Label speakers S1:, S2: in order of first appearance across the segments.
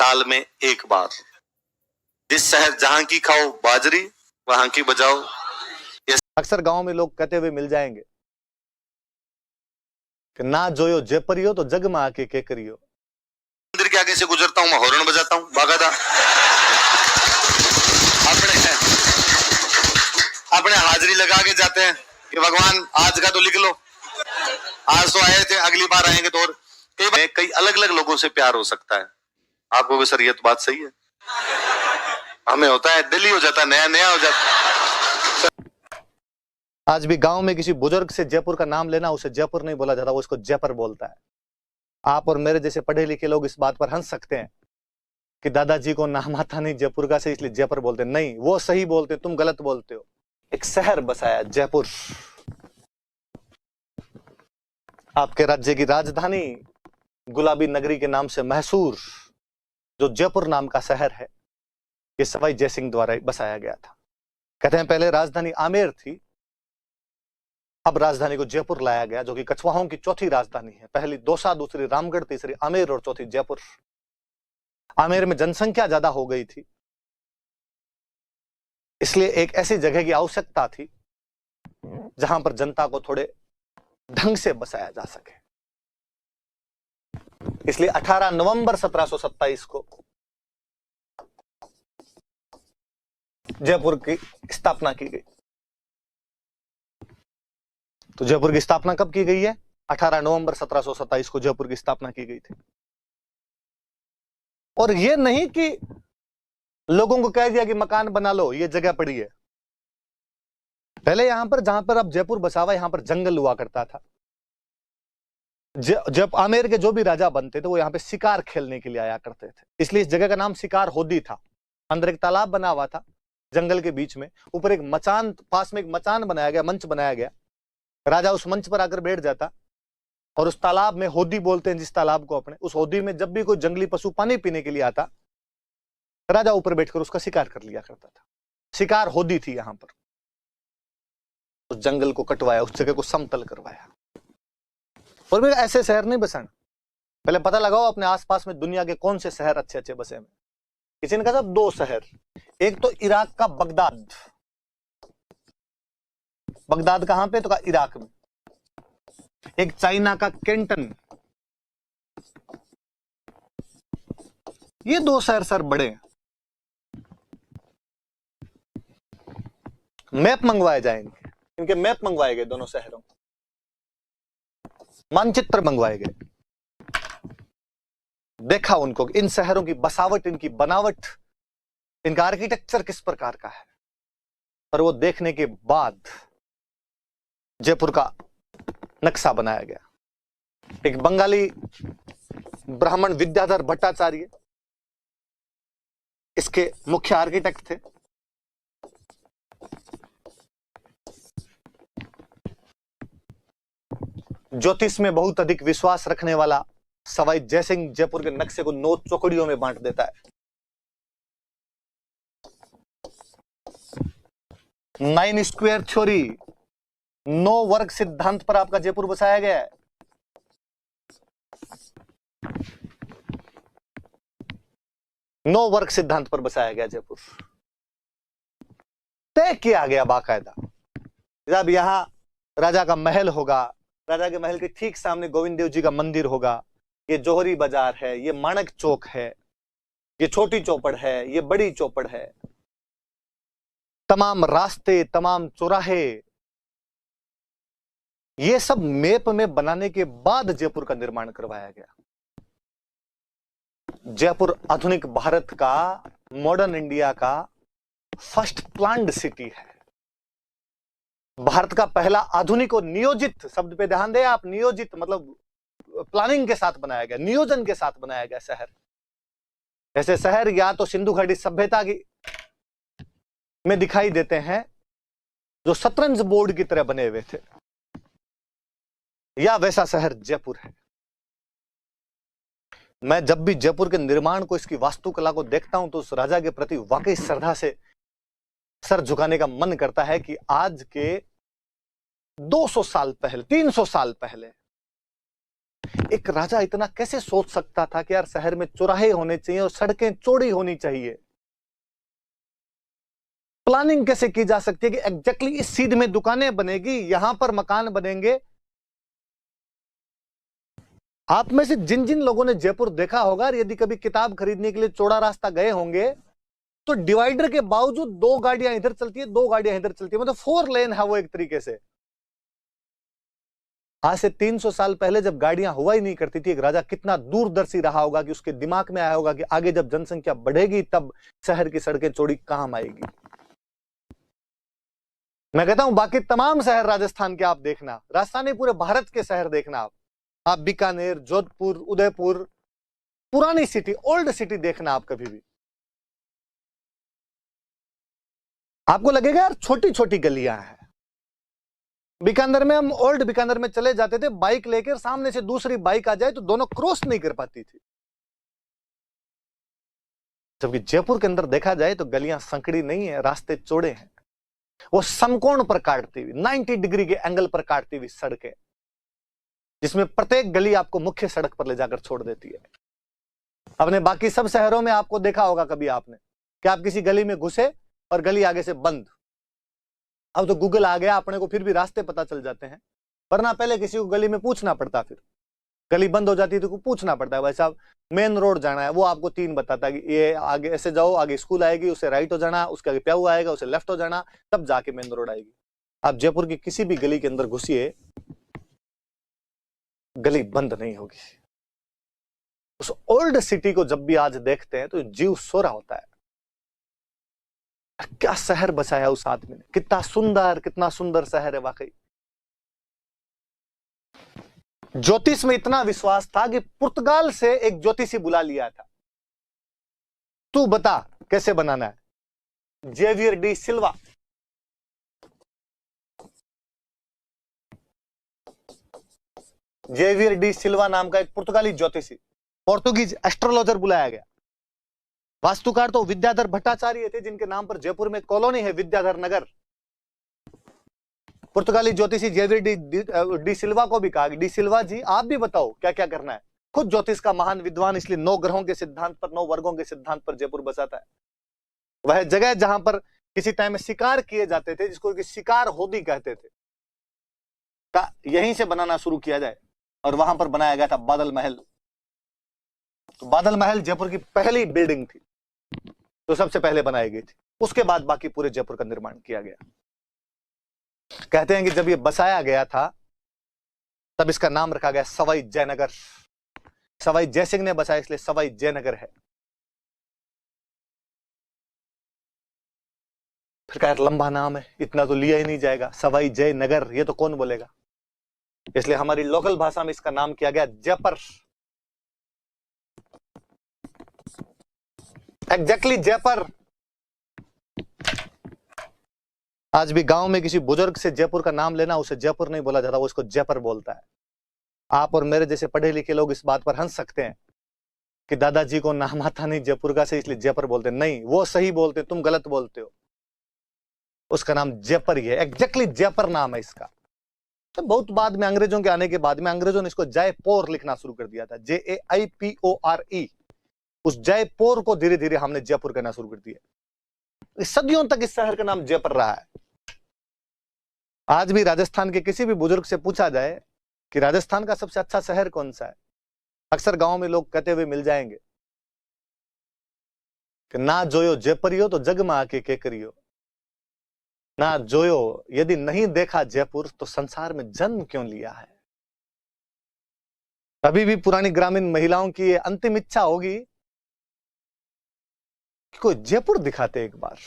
S1: साल में एक बार। जिस शहर जहां की खाओ बाजरी वहां की बजाओ।
S2: अक्सर गांव में लोग कहते हुए मिल जाएंगे कि ना जोयो जेपरियो तो जग में आके के करियो।
S1: मंदिर के आगे से गुजरता हूं, मैं हॉर्न बजाता हूं, बागादा। अपने हाजिरी लगा के जाते हैं कि भगवान आज का तो लिख लो, आज तो आए थे, अगली बार आएंगे तो। और कई अलग अलग लोगों से प्यार हो सकता है। आपको भी सर ये तो बात सही है, हमें होता है दिल्ली हो जाता है, नया नया हो जाता।
S2: आज भी गांव में किसी बुजुर्ग से जयपुर का नाम लेना, उसे जयपुर नहीं बोला जाता, वो इसको जयपुर बोलता है। आप और मेरे जैसे पढ़े लिखे लोग इस बात पर हंस सकते हैं कि दादाजी को नाम आता नहीं जयपुर का से इसलिए जयपुर बोलते। नहीं, वो सही बोलते, तुम गलत बोलते हो। एक शहर बसाया जयपुर, आपके राज्य की राजधानी गुलाबी नगरी के नाम से मशहूर जो जयपुर नाम का शहर है, ये सवाई जयसिंह द्वारा बसाया गया था। कहते हैं पहले राजधानी आमेर थी, अब राजधानी को जयपुर लाया गया, जो कि कछवाहों की चौथी राजधानी है। पहली दौसा, दूसरी रामगढ़, तीसरी आमेर और चौथी जयपुर। आमेर में जनसंख्या ज्यादा हो गई थी, इसलिए एक ऐसी जगह की आवश्यकता थी जहां पर जनता को थोड़े ढंग से बसाया जा सके। इसलिए 18 नवंबर 1727 को जयपुर की स्थापना की गई। तो जयपुर की स्थापना कब की गई है? 18 नवंबर 1727 को जयपुर की स्थापना की गई थी। और यह नहीं कि लोगों को कह दिया कि मकान बना लो, ये जगह पड़ी है। पहले यहां पर, जहां पर अब जयपुर बसा हुआ, यहां पर जंगल हुआ करता था। जब आमेर के जो भी राजा बनते थे वो यहां पे शिकार खेलने के लिए आया करते थे, इसलिए इस जगह का नाम शिकार होदी था। अंदर एक तालाब बना हुआ था जंगल के बीच में, ऊपर एक मचान, पास में एक मचान बनाया गया, मंच बनाया गया। राजा उस मंच पर आकर बैठ जाता और उस तालाब में, होदी बोलते हैं जिस तालाब को अपने, उस होदी में जब भी कोई जंगली पशु पानी पीने के लिए आता, राजा ऊपर बैठकर उसका शिकार कर लिया करता था। शिकार होदी थी यहां पर। उस जंगल को कटवाया, उस जगह को समतल करवाया। और भी ऐसे शहर नहीं बसाना, पहले पता लगाओ अपने आसपास में दुनिया के कौन से शहर अच्छे अच्छे बसे में। किसी ने कहा था 2 शहर, एक तो इराक का बगदाद। बगदाद कहां पे? तो कहा इराक में। एक चाइना का कैंटन। ये 2 शहर सर बड़े हैं। मैप मंगवाए जाएंगे, इनके मैप मंगवाए गए दोनों शहरों, मानचित्र मंगवाए गए। देखा उनको, इन शहरों की बसावट, इनकी बनावट, इनका आर्किटेक्चर किस प्रकार का है। और वो देखने के बाद जयपुर का नक्शा बनाया गया। एक बंगाली ब्राह्मण विद्याधर भट्टाचार्य इसके मुख्य आर्किटेक्ट थे। ज्योतिष में बहुत अधिक विश्वास रखने वाला सवाई जयसिंह जयपुर के नक्शे को 9 चौकड़ियों में बांट देता है। 9 स्क्वायर थ्योरी, 9 वर्ग सिद्धांत पर आपका जयपुर बसाया गया है। नौ वर्ग सिद्धांत पर बसाया गया जयपुर। तय किया गया बाकायदा, जब यहां राजा का महल होगा, राजा के महल के ठीक सामने गोविंद देव जी का मंदिर होगा, ये जोहरी बाजार है, ये माणक चौक है, ये छोटी चौपड़ है, ये बड़ी चौपड़ है। तमाम रास्ते, तमाम चौराहे, ये सब मैप में बनाने के बाद जयपुर का निर्माण करवाया गया। जयपुर आधुनिक भारत का, मॉडर्न इंडिया का फर्स्ट प्लान्ड सिटी है। भारत का पहला आधुनिक और नियोजित, शब्द पे ध्यान दें आप, नियोजित मतलब प्लानिंग के साथ बनाया गया, नियोजन के साथ बनाया गया शहर। ऐसे शहर या तो सिंधु घाटी सभ्यता की में दिखाई देते हैं जो शतरंज बोर्ड की तरह बने हुए थे, या वैसा शहर जयपुर है। मैं जब भी जयपुर के निर्माण को, इसकी वास्तुकला को देखता हूं तो उस राजा के प्रति वाकई श्रद्धा से सर झुकाने का मन करता है कि आज के 200 साल पहले, 300 साल पहले एक राजा इतना कैसे सोच सकता था कि यार शहर में चौराहे होने चाहिए और सड़कें चौड़ी होनी चाहिए? प्लानिंग कैसे की जा सकती है कि एग्जैक्टली इस सीध में दुकानें बनेगी, यहां पर मकान बनेंगे? आप में से जिन जिन लोगों ने जयपुर देखा होगा, यदि कभी किताब खरीदने के लिए चौड़ा रास्ता गए होंगे, तो डिवाइडर के बावजूद 2 गाड़ियां इधर चलती है, 2 गाड़ियां इधर चलती है, मतलब 4 लेन है वो एक तरीके से। आज से 300 साल पहले जब गाड़ियां हुआ ही नहीं करती थी, एक राजा कितना दूरदर्शी रहा होगा कि उसके दिमाग में आया होगा कि आगे जब जनसंख्या बढ़ेगी तब शहर की सड़कें चौड़ी काम आएगी। मैं कहता हूं बाकी तमाम शहर राजस्थान के आप देखना, राजस्थान नहीं पूरे भारत के शहर देखना, आप बीकानेर, जोधपुर, उदयपुर, पुरानी सिटी, ओल्ड सिटी देखना आप कभी भी, आपको लगेगा यार छोटी छोटी गलियां हैं। बीकानेर में हम ओल्ड बीकानेर में चले जाते थे, बाइक लेकर सामने से दूसरी बाइक आ जाए तो दोनों क्रॉस नहीं कर पाती थी। जबकि जयपुर के अंदर देखा जाए तो गलियां संकड़ी नहीं है, रास्ते चौड़े हैं, वो समकोण पर काटती हुई 90 डिग्री के एंगल पर काटती हुई सड़कें, जिसमें प्रत्येक गली आपको मुख्य सड़क पर ले जाकर छोड़ देती है। अपने बाकी सब शहरों में आपको देखा होगा कभी आपने कि आप किसी गली में घुसे और गली आगे से बंद। अब तो गूगल आ गया, अपने को फिर भी रास्ते पता चल जाते हैं, वरना पहले किसी को गली में पूछना पड़ता, फिर गली बंद हो जाती तो पूछना पड़ता है, भाई साहब मेन रोड जाना है, वो आपको 3 बताता है कि ये आगे ऐसे जाओ, आगे स्कूल आएगी, उसे राइट हो जाना, उसके आगे प्याऊ आएगा, उसे लेफ्ट हो जाना, तब जाके मेन रोड आएगी। आप जयपुर की किसी भी गली के अंदर घुसिए, गली बंद नहीं होगी। उस ओल्ड सिटी को जब भी आज देखते हैं तो जीव सो रहा होता है। क्या शहर बसाया उस आदमी ने, कितना सुंदर शहर है वाकई। ज्योतिष में इतना विश्वास था कि पुर्तगाल से एक ज्योतिषी बुला लिया था, तू बता कैसे बनाना है। जेवियर डी सिल्वा, जेवियर डी सिल्वा नाम का एक पुर्तगाली ज्योतिषी, पोर्तुगीज एस्ट्रोलॉजर बुलाया गया। वास्तुकार तो विद्याधर भट्टाचार्य थे, जिनके नाम पर जयपुर में कॉलोनी है विद्याधर नगर। पुर्तगाली ज्योतिषी जेवियर डी सिल्वा को भी कहा कि डी सिल्वा जी आप भी बताओ क्या क्या करना है। खुद ज्योतिष का महान विद्वान, इसलिए 9 ग्रहों के सिद्धांत पर, 9 वर्गों के सिद्धांत पर जयपुर बसाता है। वह जगह जहां पर किसी टाइम में शिकार किए जाते थे, जिसको कि शिकार होदी कहते थे, का यहीं से बनाना शुरू किया जाए, और वहां पर बनाया गया था बादल महल। तो बादल महल जयपुर की पहली बिल्डिंग थी, तो सबसे पहले बनाई गई थी। उसके बाद बाकी पूरे जयपुर का निर्माण किया गया। कहते हैं कि जब ये बसाया गया था तब इसका नाम रखा गया सवाई जयनगर। सवाई जयसिंह ने बसाया, इसलिए सवाई जयनगर है। फिर कहा लंबा नाम है, इतना तो लिया ही नहीं जाएगा, सवाई जयनगर, ये तो कौन बोलेगा, इसलिए हमारी लोकल भाषा में इसका नाम किया गया जयपर। एग्जैक्टली जयपर। आज भी गांव में किसी बुजुर्ग से जयपुर का नाम लेना, उसे जयपुर नहीं बोला जाता, वो इसको जयपर बोलता है। आप और मेरे जैसे पढ़े लिखे लोग इस बात पर हंस सकते हैं कि दादाजी को नाम आता नहीं जयपुर का से, इसलिए जयपर बोलते नहीं, वो सही बोलते, तुम गलत बोलते हो। उसका नाम जयपर ही है, एग्जैक्टली जयपर नाम है इसका। तो बहुत बाद में, अंग्रेजों के आने के बाद में, अंग्रेजों ने इसको जयपुर लिखना शुरू कर दिया था, JAIPORE। उस जयपुर को धीरे धीरे हमने जयपुर कहना शुरू कर दिया। सदियों तक इस शहर का नाम जयपुर रहा है। आज भी राजस्थान के किसी भी बुजुर्ग से पूछा जाए कि राजस्थान का सबसे अच्छा शहर कौन सा है, अक्सर गांव में लोग कहते हुए मिल जाएंगे कि ना जोयो जयपुरियो तो जग में आके के करियो, ना जोयो यदि नहीं देखा जयपुर तो संसार में जन्म क्यों लिया है। अभी भी पुरानी ग्रामीण महिलाओं की ये अंतिम इच्छा होगी कि कोई जयपुर दिखाते एक बार।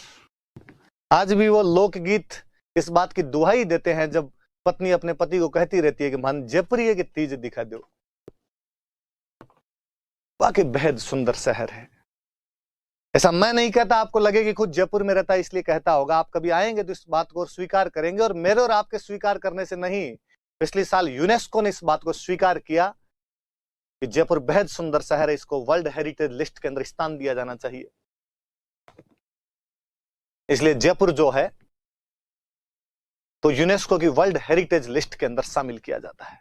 S2: आज भी वो लोकगीत इस बात की दुहाई देते हैं जब पत्नी अपने पति को कहती रहती है कि मन जयपुरी है कि तीज दिखा दो। वाकई बेहद सुंदर शहर है। ऐसा मैं नहीं कहता, आपको लगे कि खुद जयपुर में रहता है इसलिए कहता होगा। आप कभी आएंगे तो इस बात को स्वीकार करेंगे, और मेरे और आपके स्वीकार करने से नहीं, पिछले साल यूनेस्को ने इस बात को स्वीकार किया कि जयपुर बेहद सुंदर शहर है, इसको वर्ल्ड हेरिटेज लिस्ट के अंदर स्थान दिया जाना चाहिए। इसलिए जयपुर जो है तो यूनेस्को की वर्ल्ड हेरिटेज लिस्ट के अंदर शामिल किया जाता है।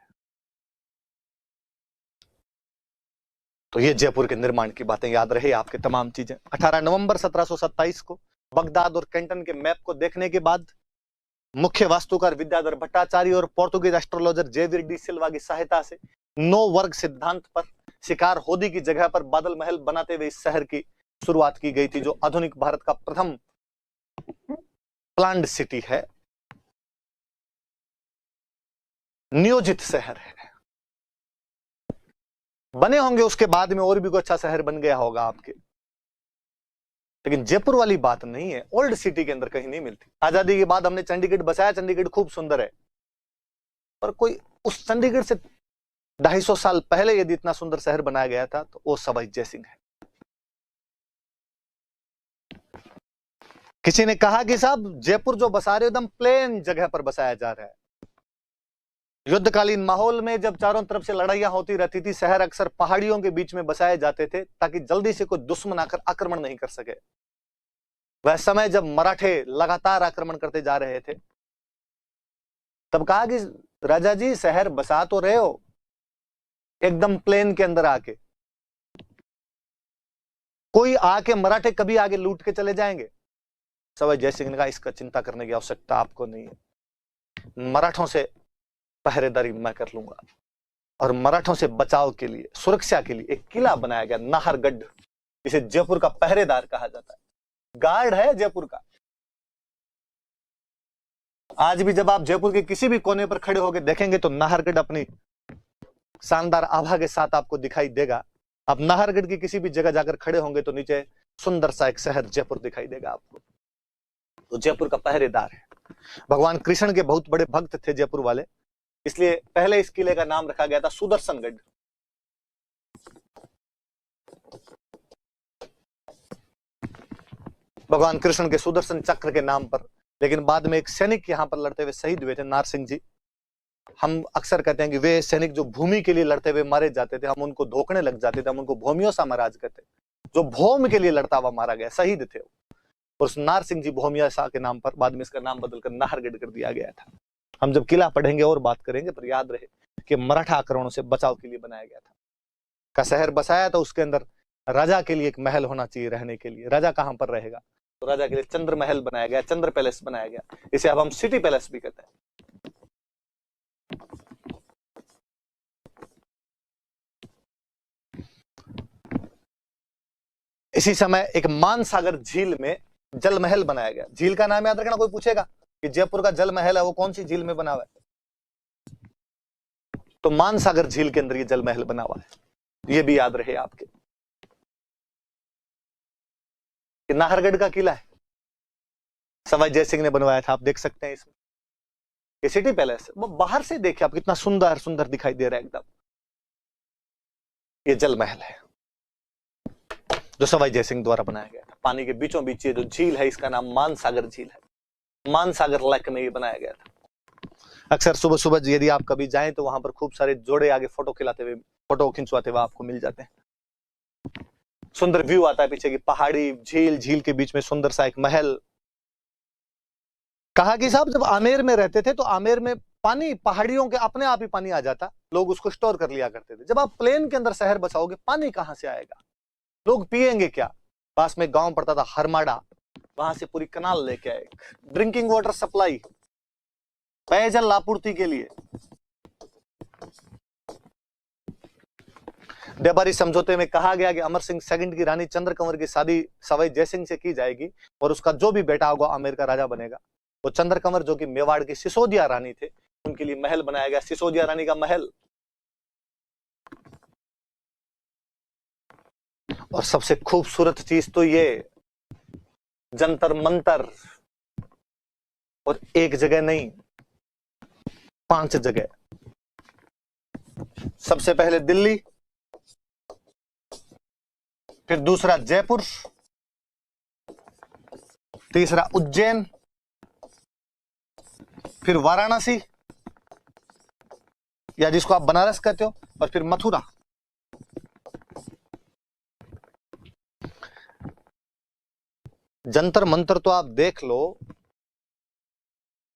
S2: तो ये जयपुर के निर्माण की बातें याद रहे आपके तमाम चीजें। 18 नवंबर 1727 को बगदाद और कैंटन के मैप को देखने के बाद मुख्य वास्तुकार विद्याधर भट्टाचार्य और पोर्तुगीज एस्ट्रोलॉजर जेवियर डी सिल्वा की सहायता से 9 वर्ग सिद्धांत पर शिकार होदी की जगह पर बादल महल बनाते हुए इस शहर की शुरुआत की गई थी, जो आधुनिक भारत का प्रथम प्लान्ड सिटी है, नियोजित शहर है। बने होंगे उसके बाद में और भी कोई अच्छा शहर बन गया होगा आपके, लेकिन जयपुर वाली बात नहीं है, ओल्ड सिटी के अंदर कहीं नहीं मिलती। आजादी के बाद हमने चंडीगढ़ बसाया, चंडीगढ़ खूब सुंदर है, पर कोई उस चंडीगढ़ से 250 साल पहले यदि इतना सुंदर शहर बनाया गया था तो वो सवाई जयसिंह है। किसी ने कहा कि साहब जयपुर जो बसा रहे हो एकदम प्लेन जगह पर बसाया जा रहा है। युद्धकालीन माहौल में जब चारों तरफ से लड़ाइयां होती रहती थी, शहर अक्सर पहाड़ियों के बीच में बसाए जाते थे ताकि जल्दी से कोई दुश्मन आकर आक्रमण नहीं कर सके। वह समय जब मराठे लगातार आक्रमण करते जा रहे थे, तब कहा कि राजा जी शहर बसा तो रहे हो एकदम प्लेन के अंदर आके, कोई आके मराठे कभी आगे लूट के चले जाएंगे। सवाई जयसिंह ने कहा इसका चिंता करने की आवश्यकता आपको नहीं है, मराठों से पहरेदारी मैं कर लूंगा। और मराठों से बचाव के लिए, सुरक्षा के लिए एक किला बनाया गया नाहरगढ़, इसे जयपुर का पहरेदार कहा जाता है, गार्ड है जयपुर का। आज भी जब आप जयपुर के किसी भी कोने पर खड़े होकर देखेंगे तो नाहरगढ़ अपनी शानदार आभा के साथ आपको दिखाई देगा। आप नाहरगढ़ की किसी भी जगह जाकर खड़े होंगे तो नीचे सुंदर सा एक शहर जयपुर दिखाई देगा आपको। तो जयपुर का पहरेदार है। भगवान कृष्ण के बहुत बड़े भक्त थे जयपुर वाले, इसलिए पहले इस किले का नाम रखा गया था सुदर्शनगढ़। भगवान कृष्ण के सुदर्शन चक्र के नाम पर। लेकिन बाद में एक सैनिक यहां पर लड़ते हुए शहीद हुए थे, नारसिंह जी। हम अक्सर कहते हैं कि वे सैनिक जो भूमि के लिए लड़ते हुए मारे जाते थे, हम उनको धोखने लग जाते थे, हम उनको भूमियों सा महाराज कहते। जो भौम के लिए लड़ता हुआ मारा गया, शहीद थे। और उस नारसिंह जी भौमिया शाह के नाम पर बाद में इसका नाम बदलकर नाहरगढ़ कर दिया गया था। हम जब किला पढ़ेंगे और बात करेंगे, पर याद रहे कि मराठा आक्रमणों से बचाव के लिए बनाया गया था। का शहर बसाया तो उसके अंदर राजा के लिए एक महल होना चाहिए रहने के लिए। राजा कहां पर रहेगा, तो राजा के लिए चंद्र महल बनाया गया, चंद्र पैलेस बनाया गया। इसे अब हम सिटी पैलेस भी कहते हैं। इसी समय एक मानसागर झील में जल महल बनाया गया। झील का नाम याद रखना, कोई पूछेगा कि जयपुर का जल महल है वो कौन सी झील में बना हुआ है, तो मानसागर झील के अंदर ये जल महल बना हुआ है। ये भी याद रहे आपके। नाहरगढ़ का किला है, सवाई जयसिंह ने बनवाया था, आप देख सकते हैं इसमें। ये सिटी पैलेस, वो बाहर से देखिए आप कितना सुंदर सुंदर दिखाई दे रहा है एकदम। ये जल महल है जो सवाई जयसिंह द्वारा बनाया गया था। पानी के बीचों बीच ये जो झील है, इसका नाम मानसागर झील है। मानसागर लेक में ये बनाया गया था। अक्सर सुबह सुबह यदि आप कभी जाएं तो वहां पर खूब सारे जोड़े आगे फोटो खिंचवाते हुए आपको मिल जाते हैं। सुंदर व्यू आता है पीछे की पहाड़ी, झील, झील के बीच में सुंदर सा एक महल। कहा कि साहब जब आमेर में रहते थे तो आमेर में पानी पहाड़ियों के अपने आप ही पानी आ जाता, लोग उसको स्टोर कर लिया करते थे। जब आप प्लेन के अंदर शहर बसाओगे, पानी कहां से आएगा, लोग पिएंगे क्या। पास में गांव पड़ता था हरमाड़ा, वहां से पूरी कनाल लेके आए ड्रिंकिंग वाटर सप्लाई, पेयजल आपूर्ति के लिए। देबारी समझौते में कहा गया कि अमर सिंह सेकंड की रानी चंद्रकंवर की शादी सवाई जयसिंह से की जाएगी और उसका जो भी बेटा होगा आमेर का राजा बनेगा। वो चंद्रकंवर जो कि मेवाड़ की सिसोदिया रानी थे, उनके लिए महल बनाया गया, सिसोदिया रानी का महल। और सबसे खूबसूरत चीज तो ये जंतर मंतर, और एक जगह नहीं 5 जगह। सबसे पहले दिल्ली, फिर दूसरा जयपुर, तीसरा उज्जैन, फिर वाराणसी या जिसको आप बनारस कहते हो, और फिर मथुरा। जंतर मंतर तो आप देख लो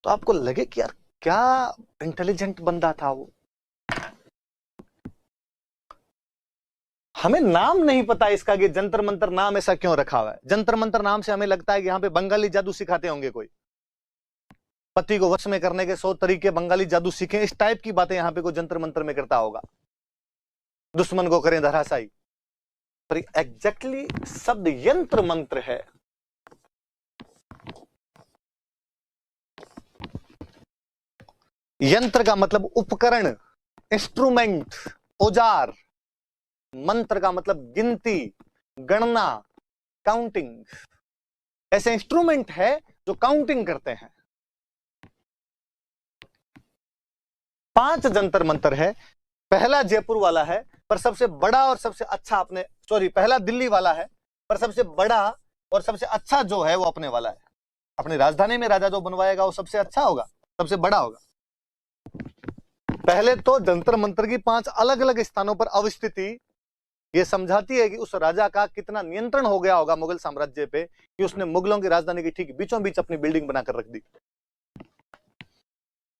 S2: तो आपको लगे कि यार क्या इंटेलिजेंट बंदा था वो। हमें नाम नहीं पता इसका कि जंतर मंतर नाम ऐसा क्यों रखा हुआ है। जंतर मंतर नाम से हमें लगता है कि यहाँ पे बंगाली जादू सिखाते होंगे, कोई पति को वश में करने के 100 तरीके बंगाली जादू सीखे, इस टाइप की बातें यहाँ पे कोई जंतर मंतर में करता होगा, दुश्मन को करें धराशायी। पर एग्जैक्टली शब्द यंत्र मंत्र है। यंत्र का मतलब उपकरण, इंस्ट्रूमेंट, औजार। मंत्र का मतलब गिनती, गणना, काउंटिंग। ऐसे इंस्ट्रूमेंट है जो काउंटिंग करते हैं। 5 जंतर मंतर है। पहला जयपुर वाला है पर सबसे बड़ा और सबसे अच्छा अपने, पहला दिल्ली वाला है पर सबसे बड़ा और सबसे अच्छा जो है वो अपने वाला है। अपनी राजधानी में राजा जो बनवाएगा वो सबसे अच्छा होगा, सबसे बड़ा होगा। पहले तो जंतर मंतर की 5 अलग अलग स्थानों पर अवस्थिति ये समझाती है कि उस राजा का कितना नियंत्रण हो गया होगा मुगल साम्राज्य पे कि उसने मुगलों की राजधानी की ठीक बीचों बीच अपनी बिल्डिंग बनाकर रख दी।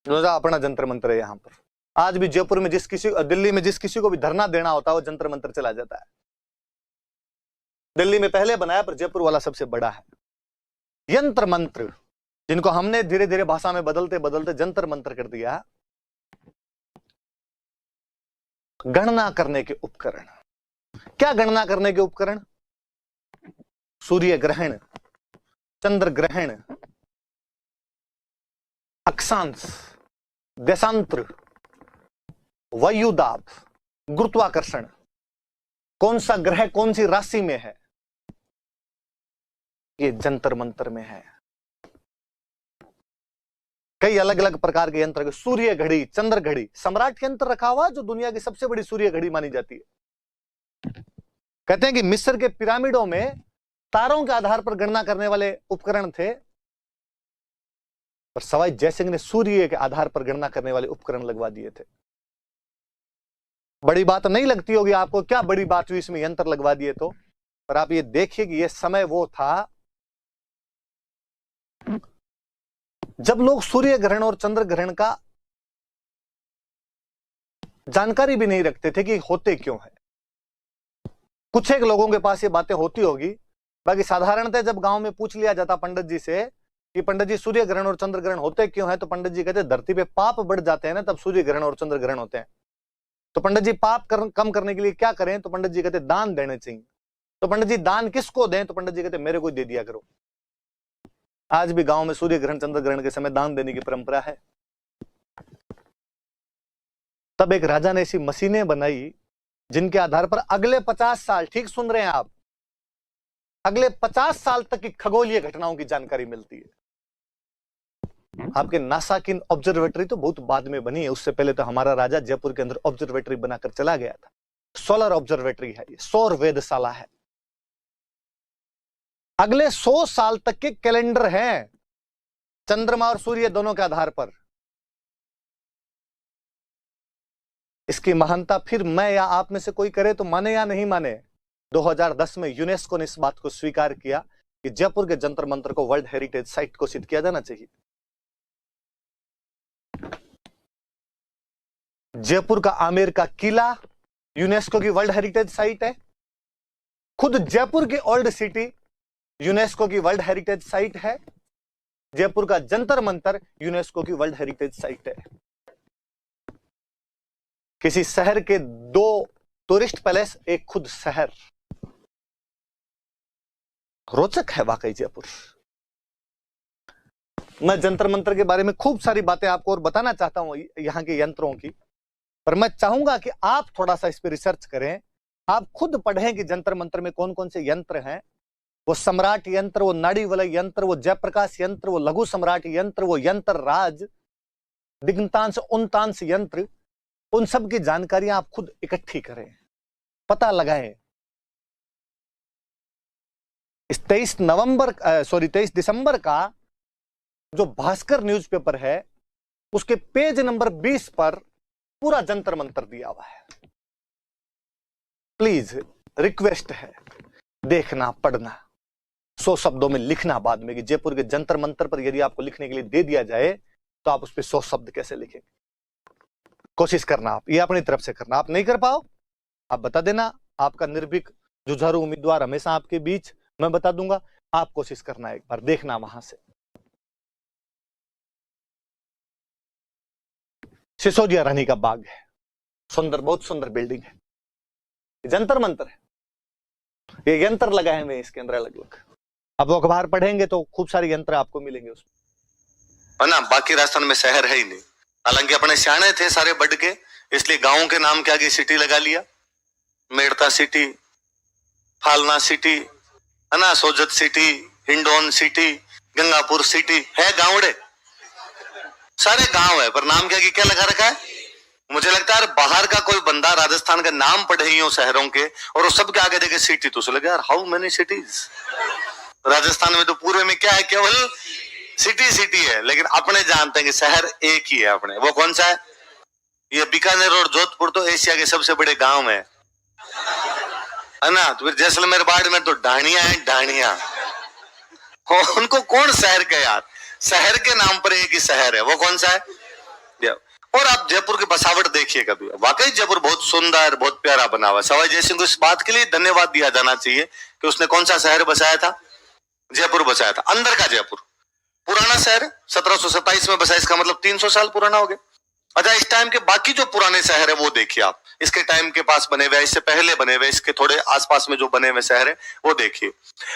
S2: अपना जंतर मंतर है यहां पर। आज भी जयपुर में दिल्ली में जिस किसी को भी धरना देना होता है वो जंतर मंतर चला जाता है। दिल्ली में पहले बनाया पर जयपुर वाला सबसे बड़ा है। यंत्र मंत्र जिनको हमने धीरे धीरे भाषा में बदलते बदलते जंतर मंत्र कर दिया। गणना करने के उपकरण। क्या गणना करने के उपकरण? सूर्य ग्रहण, चंद्र ग्रहण, अक्षांश, देशांतर, वायुदाब, गुरुत्वाकर्षण, कौन सा ग्रह कौन सी राशि में है, ये जंतर मंतर में है। कई अलग अलग प्रकार के यंत्र, सूर्य घड़ी, चंद्र घड़ी, सम्राट यंत्र रखा हुआ जो दुनिया की सबसे बड़ी सूर्य घड़ी मानी जाती है। कहते हैं कि मिस्र के पिरामिडों में तारों के आधार पर गणना करने वाले उपकरण थे, पर सवाई जयसिंह ने सूर्य के आधार पर गणना करने वाले उपकरण लगवा दिए थे। बड़ी बात नहीं लगती होगी आपको, क्या बड़ी बात हुई इसमें यंत्र लगवा दिए तो, पर आप ये देखिए कि यह समय वो था जब लोग सूर्य ग्रहण और चंद्र ग्रहण का जानकारी भी नहीं रखते थे कि होते क्यों है। कुछ एक लोगों के पास ये बातें होती होगी, बाकी साधारणतः जब गांव में पूछ लिया जाता पंडित जी से कि पंडित जी सूर्य ग्रहण और चंद्र ग्रहण होते क्यों है, तो पंडित जी कहते धरती पे पाप बढ़ जाते हैं ना, तब सूर्य ग्रहण और चंद्र ग्रहण होते हैं। तो पंडित जी पाप कम करने के लिए क्या करें, तो पंडित जी कहते दान देने चाहिए। तो पंडित जी दान किसको दें, तो पंडित जी कहते मेरे को दे दिया करो। आज भी गांव में सूर्य ग्रहण चंद्र ग्रहण के समय दान देने की परंपरा है। तब एक राजा ने ऐसी मशीनें बनाई जिनके आधार पर अगले 50 साल, ठीक सुन रहे हैं आप, अगले 50 साल तक की खगोलीय घटनाओं की जानकारी मिलती है। आपके नासा की ऑब्जर्वेटरी तो बहुत बाद में बनी है, उससे पहले तो हमारा राजा जयपुर के अंदर ऑब्जर्वेटरी बनाकर चला गया था। सोलर ऑब्जर्वेटरी है, ये सौर वेधशाला है। अगले 100 साल तक के कैलेंडर हैं चंद्रमा और सूर्य दोनों के आधार पर। इसकी महानता फिर मैं या आप में से कोई करे तो माने या नहीं माने, 2010 में यूनेस्को ने इस बात को स्वीकार किया कि जयपुर के जंतर मंतर को वर्ल्ड हेरिटेज साइट घोषित किया जाना चाहिए। जयपुर का आमेर का किला यूनेस्को की वर्ल्ड हेरिटेज साइट है। खुद जयपुर की ओल्ड सिटी यूनेस्को की वर्ल्ड हेरिटेज साइट है। जयपुर का जंतर मंतर यूनेस्को की वर्ल्ड हेरिटेज साइट है। किसी शहर के 2 टूरिस्ट पैलेस, एक खुद शहर। रोचक है वाकई जयपुर। मैं जंतर मंतर के बारे में खूब सारी बातें आपको और बताना चाहता हूं यहां के यंत्रों की, पर मैं चाहूंगा कि आप थोड़ा सा इस पर रिसर्च करें, आप खुद पढ़ें कि जंतर मंतर में कौन कौन से यंत्र हैं। वो सम्राट यंत्र, वो नाड़ी वलय यंत्र, वो जयप्रकाश यंत्र, वो लघु सम्राट यंत्र, वो यंत्र राज, दिग्ंतांश उन्तांश यंत्र, उन सब की जानकारियां आप खुद इकट्ठी करें, पता लगाएं। इस 23 दिसंबर का जो भास्कर न्यूज़पेपर है उसके पेज नंबर 20 पर पूरा जंतर मंतर दिया हुआ है। प्लीज रिक्वेस्ट है, देखना, पढ़ना, 100 शब्दों में लिखना बाद में कि जयपुर के जंतर मंतर पर यदि आपको लिखने के लिए दे दिया जाए तो आप उस पर 100 शब्द कैसे लिखेंगे। कोशिश करना, आप ये अपनी तरफ से करना। आप नहीं कर पाओ आप बता देना, आपका निर्भीक जुझारू उम्मीदवार हमेशा आपके बीच, मैं बता दूंगा। आप कोशिश करना, एक बार देखना वहां से। सिसोदिया रानी का बाग है, सुंदर, बहुत सुंदर बिल्डिंग है, जंतर मंतर है, ये यंत्र लगाए हुए इसके अंदर अलग अलग। अब वो अखबार पढ़ेंगे तो खूब सारे यंत्र आपको मिलेंगे उसमें,
S1: है ना। बाकी राजस्थान में शहर है ही नहीं। हालांकि अपने सियाने थे सारे बढ़ के, इसलिए गांव के नाम के आगे सिटी लगा लिया। मेड़ता सिटी, फालना सिटी, है ना, Sojat city, Hindaun city, Gangapur city, है गांवड़े, सारे गांव है, पर नाम क्या लगा रखा है। मुझे लगता है बाहर का कोई बंदा राजस्थान का नाम पढ़े ही हो शहरों के, और वो सबके आगे देखे सिटी, तो उसे लगे यार हाउ मेनी सिटीज। राजस्थान में तो पूरे में क्या है, केवल सिटी सिटी है, लेकिन अपने जानते हैं कि शहर एक ही है अपने। वो कौन सा है? ये बीकानेर और जोधपुर तो एशिया के सबसे बड़े गांव है ना। तो फिर जैसलमेर, बाड़मेर तो ढाणिया है, ढाणिया। उनको कौन शहर कहे यार, शहर के नाम पर एक ही शहर है, वो कौन सा है? और आप जयपुर की बसावट देखिए कभी, वाकई जयपुर बहुत सुंदर, बहुत प्यारा बना हुआ। सवाई जय सिंह को इस बात के लिए धन्यवाद दिया जाना चाहिए कि उसने कौन सा शहर बसाया था? जयपुर बसाया था, अंदर का जयपुर। पुराना शहर है, 1727 में बसाया, इसका मतलब 300 साल पुराना हो गया। अच्छा, इस टाइम के बाकी जो पुराने शहर है वो देखिए आप, इसके टाइम के पास बने हुए, इससे पहले बने हुए, इसके थोड़े आसपास में जो बने हुए शहर है वो देखिए।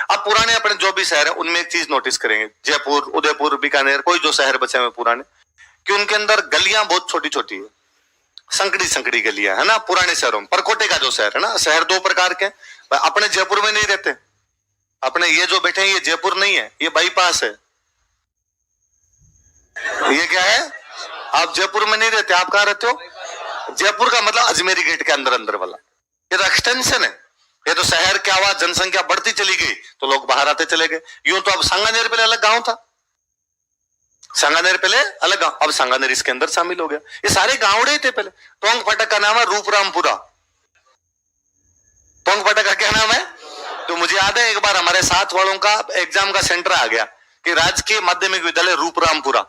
S1: अब पुराने अपने जो भी शहर है उनमें एक चीज नोटिस करेंगे, जयपुर, उदयपुर, बीकानेर, कोई जो शहर बचे हुए पुराने, कि उनके अंदर गलियां बहुत छोटी छोटी है, संकड़ी संकड़ी गलियां, है ना। पुराने शहरों में, परकोटे का जो शहर है ना, शहर दो प्रकार के, अपने जयपुर में नहीं रहते। अपने ये जो बैठे हैं ये जयपुर नहीं है, ये बाईपास है। ये क्या है? आप जयपुर में नहीं रहते, आप कहां रहते हो? जयपुर का मतलब अजमेरी गेट के अंदर अंदर वाला, ये तो एक्सटेंशन है। ये तो शहर क्या हुआ, जनसंख्या बढ़ती चली गई तो लोग बाहर आते चले गए। यूं तो अब सांगानेर पहले अलग गांव था, सांगानेर पहले अलग गांव, अब सांगानेर इसके अंदर शामिल हो गया। ये सारे गांवड़े थे पहले। टोंग फाटक का नाम है रूपरामपुरा। टोंग फाटक का क्या नाम है? तो मुझे याद है एक बार हमारे साथ वालों का एग्जाम का सेंटर आ गया कि राजकीय माध्यमिक विद्यालय रूपरामपुरा।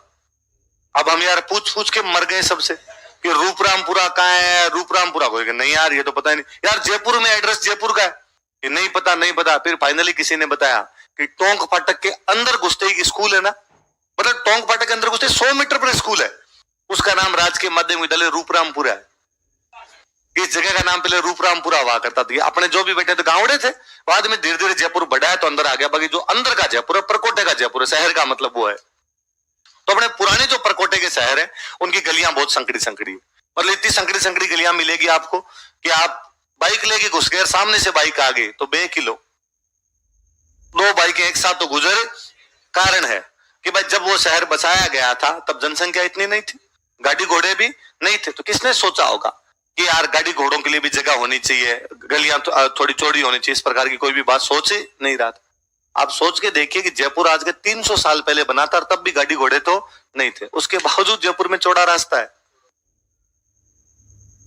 S1: अब हम यार पूछ पूछ के मर गए सबसे कि रूपरामपुरा कहाँ है, रूपरामपुरा। कोई नहीं यार ये तो पता ही नहीं। यार जयपुर में एड्रेस जयपुर का है, कि नहीं पता नहीं पता। फिर फाइनली किसी ने बताया कि टोंक फाटक के अंदर घुसते ही स्कूल है ना, मतलब टोंक फाटक के अंदर घुसते 100 मीटर पर स्कूल है, उसका नाम राजकीय माध्यमिक विद्यालय रूपरामपुरा है। इस जगह का नाम पहले रूपरामपुरा हुआ करता था। अपने जो भी बेटे थे गांवड़े थे, बाद में धीरे धीरे जयपुर बढ़ा है तो अंदर आ गया। बाकी जो अंदर का जयपुर है, परकोटे का जयपुर है, शहर का मतलब वो है। तो अपने पुराने जो परकोटे के शहर है उनकी गलियां बहुत संकड़ी संकड़ी, मतलब इतनी संकड़ी संकड़ी गलियां मिलेगी आपको कि आप बाइक लेके घुस गए, सामने से बाइक आ गई तो 2 किलो, 2 बाइकें एक साथ तो गुजरे। कारण है कि भाई जब वो शहर बसाया गया था तब जनसंख्या इतनी नहीं थी, गाड़ी घोड़े भी नहीं थे। तो किसने सोचा होगा कि यार गाड़ी घोड़ों के लिए भी जगह होनी चाहिए, गलियां थोड़ी चौड़ी होनी चाहिए, इस प्रकार की कोई भी बात सोच ही नहीं रहा था। आप सोच के देखिए कि जयपुर आज के 300 साल पहले बना था और तब भी गाड़ी घोड़े तो नहीं थे, उसके बावजूद जयपुर में चौड़ा रास्ता है।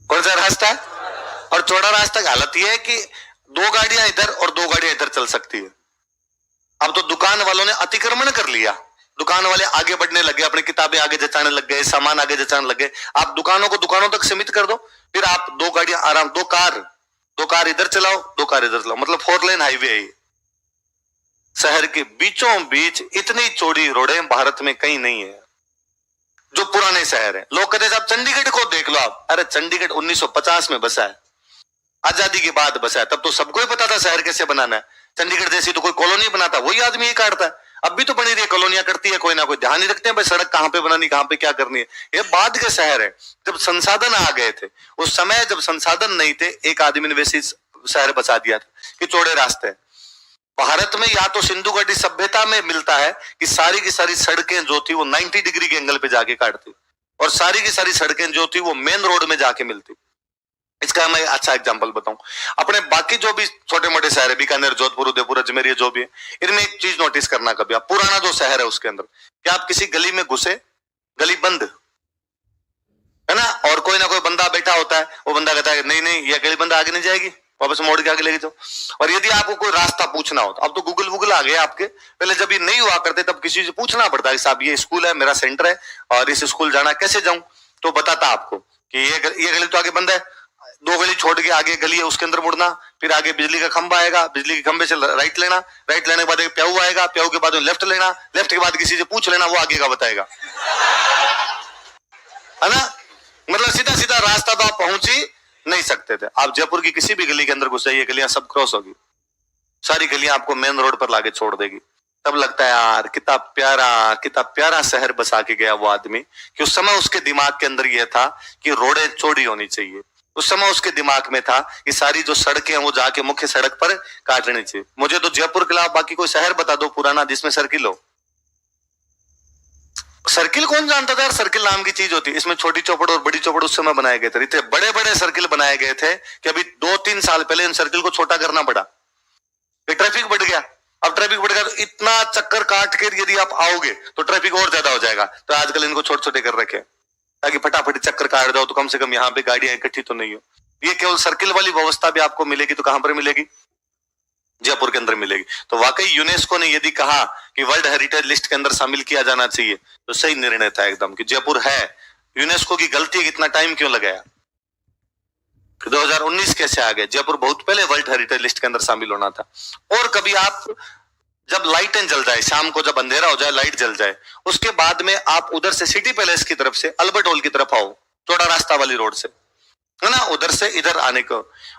S1: कौन सा रास्ता है? और चौड़ा रास्ता की हालत यह है कि 2 गाड़ियां इधर और 2 गाड़ियां इधर चल सकती है। अब तो दुकान वालों ने अतिक्रमण कर लिया, दुकान वाले आगे बढ़ने लगे, अपनी किताबें आगे जचाने लग गए, सामान आगे जचाने लग गए। आप दुकानों को दुकानों तक सीमित कर दो, फिर आप 2 गाड़ियां आराम, 2 कार इधर चलाओ, 2 कार इधर चलाओ, मतलब 4 लेन हाईवे है। शहर के बीचों बीच इतनी चौड़ी रोडें भारत में कहीं नहीं है। जो पुराने शहर है, लोग कहते हैं साहब चंडीगढ़ को देख लो आप, अरे चंडीगढ़ 1950 में बसा है, आजादी के बाद बसा है। तब तो सबको ही पता था शहर कैसे बनाना है। चंडीगढ़ जैसी तो कोई कॉलोनी बनाता, वही आदमी ही काटता है। अब भी तो बनी रही है, कॉलोनियां करती है कोई ना कोई, ध्यान नहीं रखते हैं भाई सड़क कहां पे बनानी, कहां पे क्या करनी है। ये बाद के शहर है, जब संसाधन आ गए थे। उस समय जब संसाधन नहीं थे, एक आदमी ने वैसे शहर बसा दिया था कि चौड़े रास्ते। भारत में या तो सिंधु घाटी सभ्यता में मिलता है कि सारी की सारी सड़कें जो थी वो 90 डिग्री के एंगल पे जाके काटती, और सारी की सारी सड़कें जो थी वो मेन रोड में जाके मिलती। इसका मैं अच्छा एग्जांपल बताऊं, अपने बाकी जो भी छोटे मोटे शहर है, बीकानेर, जोधपुर, उदयपुर, अजमेर, जो भी है, इनमें एक चीज नोटिस करना कभी आप, पुराना जो शहर है उसके अंदर क्या आप किसी गली में घुसे, गली बंद है ना, और कोई ना कोई बंदा बैठा होता है, वो बंदा कहता है नहीं नहीं ये गली बंद, आगे नहीं जाएगी, वापस मोड़ के आगे लेके जाओ। और यदि आपको कोई रास्ता पूछना हो तो अब तो गूगल वूगल आ गए आपके, पहले जब ये नहीं हुआ करते तब किसी से पूछना पड़ता है, साहब ये स्कूल है, मेरा सेंटर है और इस स्कूल जाना, कैसे जाऊं? तो बताता आपको कि ये गली तो आगे बंद है, 2 गली छोड़ के आगे गली है उसके अंदर मुड़ना, फिर आगे बिजली का खंबा आएगा, बिजली के खंबे से राइट लेना, राइट लेने के बाद एक प्याऊ आएगा, प्याऊ के बाद लेफ्ट लेना, लेफ्ट के बाद किसी से पूछ लेना, वो आगे का बताएगा, है ना। मतलब सीधा सीधा रास्ता तो आप पहुंच ही नहीं सकते थे। आप जयपुर की किसी भी गली के अंदर घुस जाइए, गलियां सब क्रॉस होगी, सारी गलियां आपको मेन रोड पर लाके छोड़ देगी। तब लगता है यार कितना प्यारा शहर बसा के गया वो आदमी, कि उस समय उसके दिमाग के अंदर यह था कि रोडें चौड़ी होनी चाहिए। उस समय उसके दिमाग में था कि सारी जो सड़कें हैं वो जाके मुख्य सड़क पर काट लेनी चाहिए। मुझे तो जयपुर के अलावा बाकी कोई शहर बता दो पुराना जिसमें सर्किल हो। सर्किल कौन जानता था यार, सर्किल नाम की चीज होती है। इसमें छोटी चौपड़ और बड़ी चौपड़ उस समय बनाए गए थे, इतने बड़े बड़े सर्किल बनाए गए थे कि अभी 2-3 साल पहले इन सर्किल को छोटा करना पड़ा। ट्रैफिक बढ़ गया, अब ट्रैफिक बढ़ गया तो इतना चक्कर काट के यदि आप आओगे तो ट्रैफिक और ज्यादा हो जाएगा, तो आजकल इनको छोटे छोटे कर रखे ताकि फटाफट चक्कर काट जाओ तो कम से कम यहाँ पे गाड़ियां इकट्ठी तो नहीं हो। ये केवल सर्किल वाली व्यवस्था भी आपको मिलेगी तो कहां पर मिलेगी, जयपुर के अंदर मिलेगी। तो वाकई यूनेस्को ने यदि कहा कि वर्ल्ड हेरिटेज लिस्ट के अंदर शामिल किया जाना चाहिए तो सही निर्णय था एकदम, कि जयपुर है। यूनेस्को की गलती है, इतना टाइम क्यों लगाया, 2019 कैसे आ गए, जयपुर बहुत पहले वर्ल्ड हेरिटेज लिस्ट के अंदर शामिल होना था। और कभी आप जब लाइटें जल जाए, शाम को जब अंधेरा हो जाए लाइट जल जाए, उसके बाद में आप उधर से सिटी पैलेस की तरफ से अल्बर्ट हॉल की तरफ आओ, चौड़ा रास्ता वाली रोड से, है ना, उधर से इधर आने को,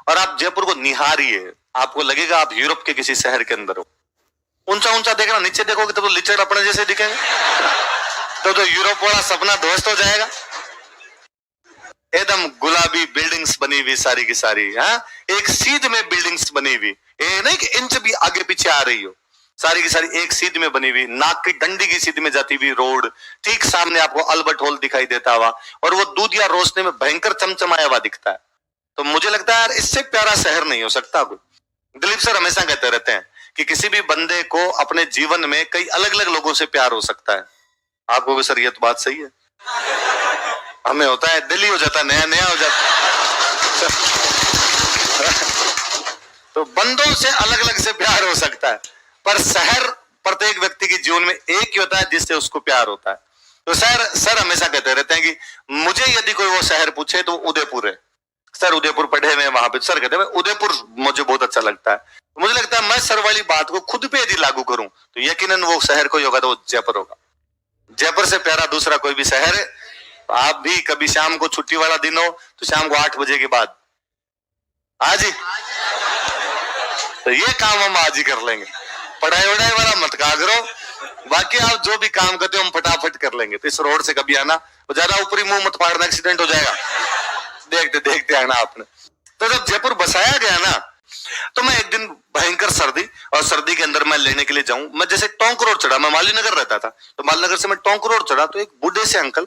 S1: और आप जयपुर को निहारिए, आपको लगेगा आप यूरोप के किसी शहर के अंदर हो। ऊंचा ऊंचा देखना, नीचे देखोगे तो लिचड़ अपने जैसे दिखेंगे, तो यूरोप वाला सपना ध्वस्त हो जाएगा। एकदम गुलाबी बिल्डिंग्स बनी हुई सारी की सारी, हाँ, एक सीध में बिल्डिंग्स बनी हुई, ये नहीं कि इंच भी आगे पीछे आ रही हो, सारी की सारी एक सीध में बनी हुई, नाक की डंडी की सीध में जाती हुई रोड, ठीक सामने आपको अल्बर्ट हॉल दिखाई देता हुआ, और वो दूधिया रोशनी में भयंकर चमचमाया हुआ दिखता है। तो मुझे लगता है यार इससे प्यारा शहर नहीं हो सकता कोई। दिलीप सर हमेशा कहते रहते हैं कि किसी भी बंदे को अपने जीवन में कई अलग अलग लोगों से प्यार हो सकता है। आपको भी सर ये तो बात सही है, हमें होता है दिल्ली हो जाता, नया नया हो जाता तो बंदों से अलग अलग से प्यार हो सकता है, पर शहर प्रत्येक व्यक्ति के जीवन में एक ही होता है जिससे उसको प्यार होता है। तो सर हमेशा कहते रहते हैं कि मुझे यदि कोई वो शहर पूछे तो उदयपुर है। सर उदयपुर पढ़े हुए वहां पे, सर कहते हैं उदयपुर मुझे बहुत अच्छा लगता है। तो मुझे लगता है मैं सर वाली बात को खुद पे यदि लागू करूं तो यकीनन वो शहर कोई होगा तो वो जयपुर होगा। जयपुर से प्यारा दूसरा कोई भी शहर है। आप भी कभी शाम को छुट्टी वाला दिन हो तो शाम को 8 बजे के बाद आज ही, तो ये काम हम आज ही कर लेंगे। पढ़ाई वढ़ाई वाला मत कहा करो, बाकी आप जो भी काम करते हो हम फटाफट कर लेंगे। तो इस रोड से कभी आना, तो ज्यादा ऊपरी मुंह मत फाड़ना, एक्सीडेंट हो जाएगा। देखते देखते आना आपने। तो जब जयपुर बसाया गया ना, तो मैं एक दिन भयंकर सर्दी, और सर्दी के अंदर मैं लेने के लिए जाऊं, मैं जैसे टोंक रोड चढ़ा, मैं माली नगर रहता था, तो माली नगर से मैं टोंक रोड चढ़ा तो एक बूढ़े से अंकल,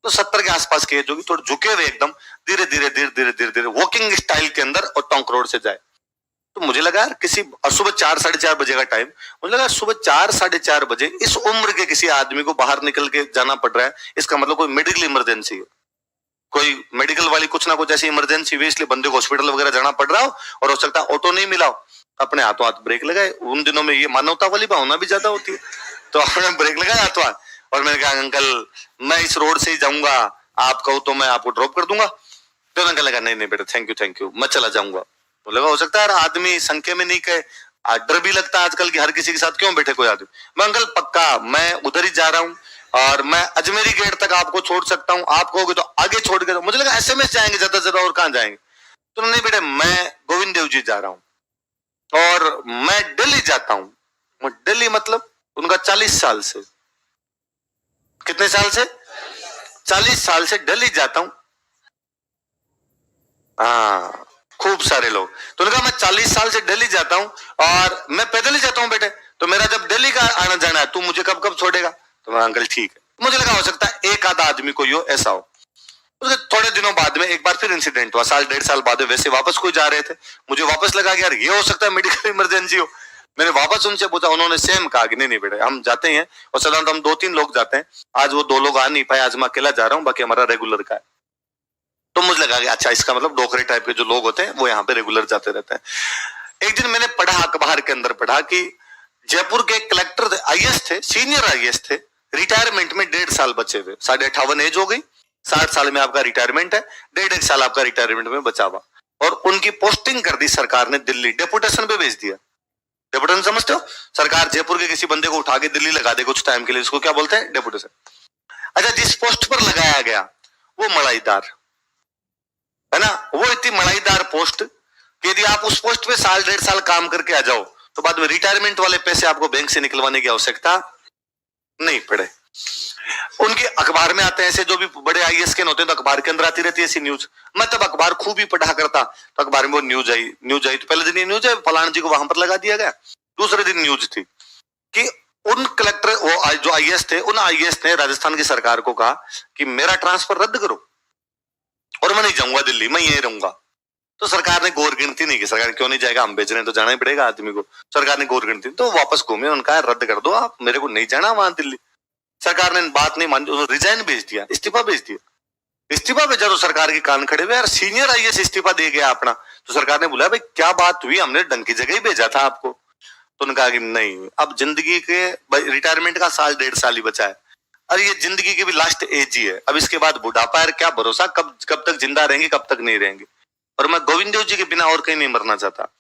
S1: तो 70 के आसपास के, जो भी थोड़े झुके हुए एकदम, धीरे धीरे धीरे धीरे धीरे धीरे वॉकिंग स्टाइल के अंदर और टोंक रोड से जाए। तो मुझे लगा यार किसी, सुबह 4-4:30 बजे का टाइम, मुझे लगा सुबह 4-4:30 बजे इस उम्र के किसी आदमी को बाहर निकल के जाना पड़ रहा है, इसका मतलब कोई मेडिकल इमरजेंसी है, कोई मेडिकल वाली कुछ ना कुछ ऐसी इमरजेंसी हुई, इसलिए बंदे को हॉस्पिटल वगैरह जाना पड़ रहा हो, और हो सकता है ऑटो नहीं मिला हो। अपने हाथों हाथ ब्रेक लगाए, उन दिनों में ये मानवता वाली भावना भी ज्यादा होती है, तो अपने ब्रेक लगाया हाथों हाथ, और मैंने कहा अंकल मैं इस रोड से ही जाऊंगा, आप कहो तो मैं आपको ड्रॉप कर दूंगा। तो अंकल लगा नहीं बेटा थैंक यू मैं चला जाऊंगा। तो लगा हो सकता है यार आदमी संख्या में नहीं कहे, डर भी लगता है आजकल की हर किसी के साथ क्यों बैठे कोई आदमी। मैं अंकल पक्का मैं उधर ही जा रहा हूँ, और मैं अजमेरी गेट तक आपको छोड़ सकता हूँ, आप कहोगे तो आगे छोड़ के। मुझे लगा SMS जाएंगे ज्यादा से ज्यादा, और कहाँ जाएंगे। तो नहीं बेटे मैं गोविंद देव जी जा रहा हूँ, और मैं दिल्ली जाता हूँ। दिल्ली मतलब उनका 40 साल से, कितने साल से, 40 साल से दिल्ली जाता हूँ। हाँ खूब सारे लोग। तो उन्होंने कहा मैं 40 साल से दिल्ली जाता हूँ और मैं पैदल ही जाता हूँ बेटे, तो मेरा जब दिल्ली का आना जाना है तू मुझे कब कब छोड़ेगा। तो मैं अंकल ठीक है। मुझे लगा हो सकता है एक आधा आदमी को यो ऐसा हो। उसके थोड़े दिनों बाद में एक बार फिर इंसिडेंट हुआ, 1.5 साल बाद वैसे वापस कोई जा रहे थे, मुझे वापस लगा कि यार ये हो सकता है मेडिकल इमरजेंसी हो। मैंने वापस उनसे पूछा, उन्होंने सेम कहा कि नहीं बेटे हम जाते हैं, और साधारणतः हम 2-3 लोग जाते हैं, आज वो 2 लोग आ नहीं पाए, आज मैं अकेला जा रहा हूँ, बाकी हमारा रेगुलर का है। तो मुझे लगा कि अच्छा इसका मतलब डोकरे टाइप के जो लोग होते हैं वो यहाँ पे रेगुलर जाते रहते हैं। एक दिन मैंने पढ़ा, अखबार के अंदर पढ़ा कि जयपुर के कलेक्टर IAS थे, सीनियर IAS थे, रिटायरमेंट में 1.5 साल बचे हुए, 58 एज हो गई, 60 साल में आपका रिटायरमेंट है, 1.5 साल आपका रिटायरमेंट में बचा हुआ। और उनकी पोस्टिंग कर दी सरकार ने दिल्ली, डेपुटेशन पे भेज दिया। डेपुटेशन समझते हो? सरकार जयपुर के किसी बंदे को उठा के दिल्ली लगा दे कुछ टाइम के लिए, इसको क्या बोलते हैं? डेपुटेशन। अच्छा, जिस पोस्ट पर लगाया गया वो मलाईदार है ना, वो इतनी मलाईदार पोस्ट कि यदि आप उस पोस्ट पे साल 1.5 साल काम करके आ जाओ तो बाद में रिटायरमेंट वाले पैसे आपको बैंक से निकलवाने की आवश्यकता नहीं पड़े। उनके अखबार में आते हैं ऐसे, जो भी बड़े आईएएस के होते हैं तो अखबार के अंदर आती रहती है ऐसी न्यूज। मैं तब अखबार खूब ही पढ़ा करता, तो अखबार में वो न्यूज आई तो पहले दिन ये न्यूज है फलाना जी को वहां पर लगा दिया गया, दूसरे दिन न्यूज थी कि उन कलेक्टर, वो जो आईएएस थे, उन आईएएस ने राजस्थान की सरकार को कहा कि मेरा ट्रांसफर रद्द करो और मैं नहीं जाऊंगा दिल्ली, मैं यहीं रहूंगा। तो सरकार ने गौर गिनती नहीं की। सरकार क्यों नहीं जाएगा, हम बेच रहे हैं तो जाना ही पड़ेगा आदमी को। सरकार ने गौर गिनती, तो वापस घूमे, उनका रद्द कर दो आप, मेरे को नहीं जाना वहां दिल्ली। सरकार ने बात नहीं मानी, रिजाइन भेज दिया, इस्तीफा भेज दिया। इस्तीफा भेजा तो सरकार के कान खड़े हुए, यार सीनियर आईएएस इस्तीफा दे गया अपना। तो सरकार ने बोला भाई क्या बात हुई, हमने ढंग की जगह ही भेजा था आपको। तो उन्होंने कहा कि नहीं, अब जिंदगी के रिटायरमेंट का साल 1.5 साल ही बचा है, और ये जिंदगी की भी लास्ट एज ही है, अब इसके बाद बुढ़ापा है, क्या भरोसा कब तक जिंदा रहेंगे कब तक नहीं रहेंगे। और मैं गोविंद देव जी के बिना और कहीं नहीं मरना चाहता।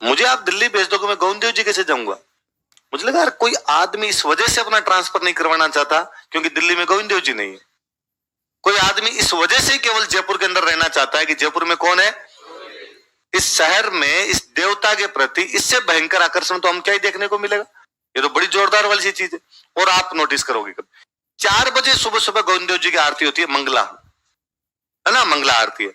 S1: मुझे आप दिल्ली भेज दो कि मैं गोविंद देव जी कैसे जाऊंगा। मुझे लगा यार कोई आदमी इस वजह से अपना ट्रांसफर नहीं करवाना चाहता क्योंकि दिल्ली में गोविंद देव जी नहीं है। कोई आदमी इस वजह से केवल जयपुर के अंदर रहना चाहता है कि जयपुर में कौन है, इस शहर में इस देवता के प्रति इससे भयंकर आकर्षण तो हम क्या ही देखने को मिलेगा। ये तो बड़ी जोरदार वाली सी चीज है। और आप नोटिस करोगे कभी 4 बजे सुबह सुबह गोविंद देव जी की आरती होती है, मंगला है ना, मंगला आरती है,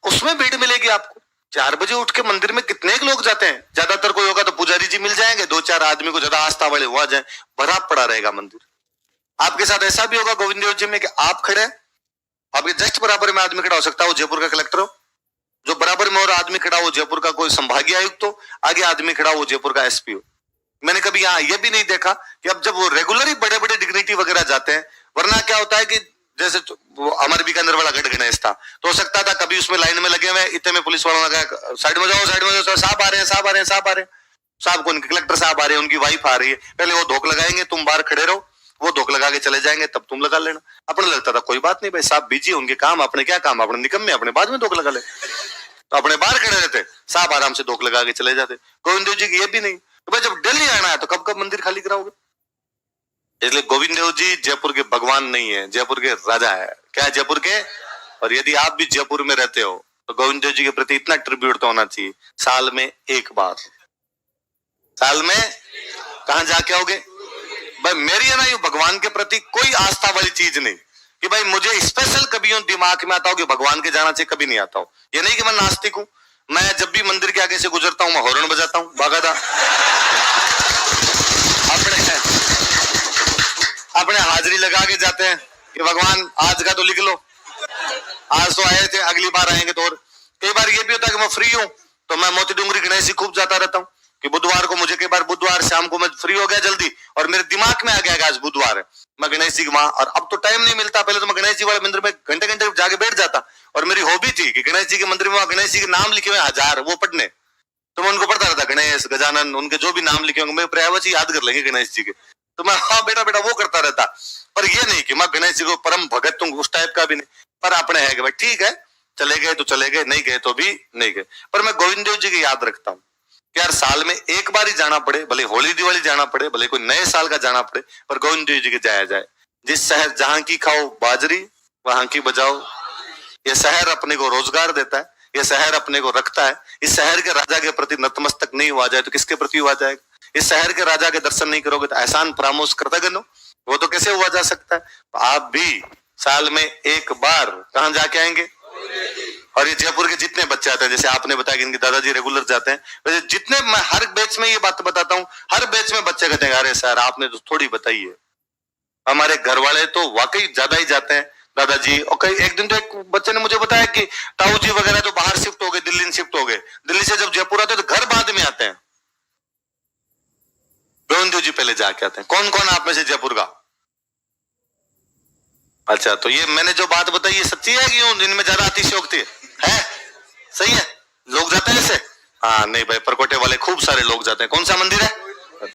S1: उसमें भीड़ मिलेगी आपको। 4 बजे उठ के मंदिर में कितने लोग जाते हैं, ज्यादातर कोई होगा तो पुजारी जी मिल जाएंगे, 2-4 आदमी को ज्यादा आस्था वाले हुआ जाए, भरा पड़ा रहेगा मंदिर। आपके साथ ऐसा भी होगा गोविंद देव जी में कि आप खड़े, आपके जस्ट बराबर में आदमी खड़ा हो सकता है वो जयपुर का कलेक्टर हो, जो बराबर में और आदमी खड़ा हो जयपुर का कोई संभागीय आयुक्त हो, आगे आदमी खड़ा हो जयपुर का एसपी हो। मैंने कभी यहाँ यह भी नहीं देखा कि अब जब वो रेगुलर बड़े बड़े डिग्निटी वगैरह जाते हैं, वरना क्या होता है कि जैसे हमारे बीकानेर वाला गढ़ गणेश था, तो हो सकता था कभी उसमें लाइन में लगे हुए, इतने में पुलिस वालों ने कहा साइड में जाओ, साइड में जाओ, साहब आ रहे हैं, साहब आ रहे हैं, साहब आ रहे हैं, साहब कौन, कलेक्टर साहब आ रहे हैं, उनकी वाइफ आ रही है। पहले वो धोख लगाएंगे, तुम बाहर खड़े रहो, वो धोख लगा के चले जाएंगे, तब तुम लगा लेना। अपने लगता था कोई बात नहीं भाई, साहब बिजी, उनके काम, अपने क्या काम, अपने निकम्मे, अपने बाद में धोख लगा ले, तो अपने बाहर खड़े रहते, साहब आराम से धोख लगा के चले जाते। गोविंद देव जी की ये भी नहीं, तो भाई जब दिल्ली आना है तो कब कब मंदिर खाली कराओगे। इसलिए गोविंद देव जी जयपुर के भगवान नहीं है, जयपुर के राजा है। क्या है जयपुर के? और यदि आप भी जयपुर में रहते हो तो गोविंद देव जी के प्रति इतना ट्रिब्यूट तो होना चाहिए, साल में एक बार, साल में कहां जाके आओगे भाई। मेरी है ना ये भगवान के प्रति कोई आस्था वाली चीज नहीं कि भाई मुझे स्पेशल कभी यूं दिमाग में आता हो कि भगवान के जाना चाहिए, कभी नहीं आता हो। ये नहीं कि मैं नास्तिक हूं, मैं जब भी मंदिर के आगे से गुजरता हूं मैं हॉर्न बजाता हूं, बागादा अपने हाजिरी लगा के जाते हैं कि भगवान आज का तो लिख लो, आज तो आए थे, अगली बार आएंगे तो। और कई बार ये भी होता है कि मैं फ्री हूं तो मैं मोती डूंगरी गणेश जी खूब जाता रहता हूं कि बुधवार को मुझे, कई बार बुधवार शाम को मैं फ्री हो गया जल्दी और मेरे दिमाग में आ गया आज बुधवार है, मैं गणेश जी के वहां, और अब तो टाइम नहीं मिलता, पहले तो मैं गणेश जी वाले मंदिर में घंटे घंटे जाके बैठ जाता, और मेरी हॉबी थी कि गणेश जी के मंदिर में गणेश जी के नाम लिखे हुए 1000 वो पढ़ने, तो मैं उनको पढ़ता रहता, गणेश, गजानन, उनके जो भी नाम लिखे होंगे मैं पर्यावच याद कर लेंगे गणेश जी के, तो मैं हाँ बेटा बेटा वो करता रहता। पर ये नहीं कि मैं गणेश जी को परम भगत हूं, उस टाइप का भी नहीं। पर अपने है कि भाई ठीक है, चले गए तो चले गए, नहीं गए तो भी नहीं गए। पर मैं गोविंद देव जी की याद रखता हूँ कि यार साल में एक बार ही जाना पड़े, भले होली दिवाली जाना पड़े, भले कोई नए साल का जाना पड़े, पर गोविंद देव जी के जाया जाए। जिस शहर जहां की खाओ बाजरी वहां की बजाओ, ये शहर अपने को रोजगार देता है, ये शहर अपने को रखता है। इस शहर के राजा के प्रति नतमस्तक नहीं हुआ जाए तो किसके प्रति हुआ जाएगा। इस शहर के राजा के दर्शन नहीं करोगे तो एहसान फरामोश कृतज्ञ हो, वो तो कैसे हुआ जा सकता है। तो आप भी साल में एक बार कहां जाके आएंगे। और ये जयपुर के जितने बच्चे आते हैं, जैसे आपने बताया कि इनके दादाजी रेगुलर जाते हैं, वैसे जितने, मैं हर बैच में ये बात बताता हूँ, हर बैच में बच्चे कहते हैं अरे सर आपने तो थोड़ी बताई है, हमारे घर वाले तो वाकई ज्यादा ही जाते हैं दादाजी। और कई एक दिन तो एक बच्चे ने मुझे बताया कि ताऊ जी वगैरह तो बाहर शिफ्ट हो गए, दिल्ली शिफ्ट हो गए, दिल्ली से जब जयपुर आते हैं तो घर बाद में आते हैं, गोविंद देव जी पहले जाके आते हैं। कौन कौन आप में से जयपुर का? अच्छा, तो ये मैंने जो बात बताई ये सच्ची है कि इनमें ज्यादा अतिशयोक्ति है? सही है, लोग जाते हैं ऐसे? हाँ नहीं भाई, परकोटे वाले खूब सारे लोग जाते हैं। कौन सा मंदिर है?